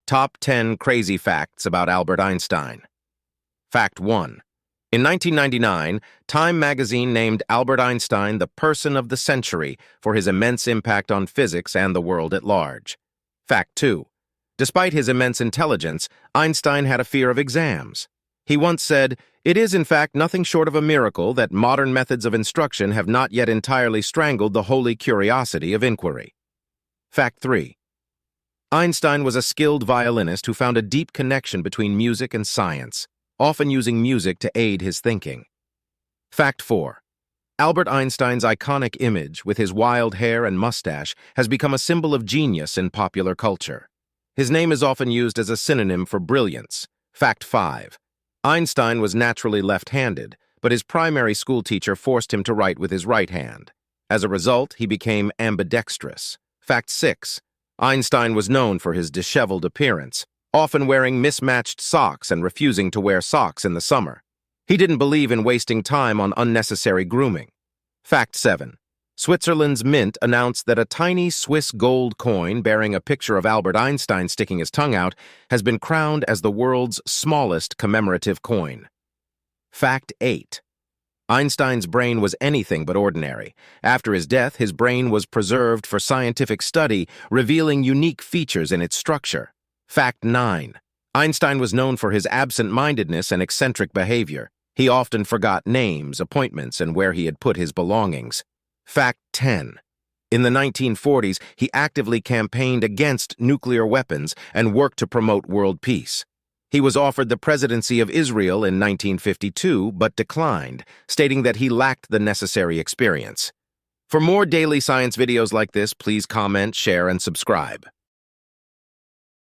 Top 10 Crazy Facts About Albert Einstein. Fact 1. In 1999, Time magazine named Albert Einstein the person of the century for his immense impact on physics and the world at large. Fact 2. Despite his immense intelligence, Einstein had a fear of exams. He once said, "It is in fact nothing short of a miracle that modern methods of instruction have not yet entirely strangled the holy curiosity of inquiry." Fact 3. Einstein was a skilled violinist who found a deep connection between music and science, often using music to aid his thinking. Fact 4. Albert Einstein's iconic image, with his wild hair and mustache, has become a symbol of genius in popular culture. His name is often used as a synonym for brilliance. Fact 5. Einstein was naturally left-handed, but his primary school teacher forced him to write with his right hand. As a result, he became ambidextrous. Fact 6. Einstein was known for his disheveled appearance, often wearing mismatched socks and refusing to wear socks in the summer. He didn't believe in wasting time on unnecessary grooming. Fact 7. Switzerland's mint announced that a tiny Swiss gold coin bearing a picture of Albert Einstein sticking his tongue out has been crowned as the world's smallest commemorative coin. Fact 8. Einstein's brain was anything but ordinary. After his death, his brain was preserved for scientific study, revealing unique features in its structure. Fact 9. Einstein was known for his absent-mindedness and eccentric behavior. He often forgot names, appointments, and where he had put his belongings. Fact 10. In the 1940s, he actively campaigned against nuclear weapons and worked to promote world peace. He was offered the presidency of Israel in 1952, but declined, stating that he lacked the necessary experience. For more daily science videos like this, please comment, share, and subscribe.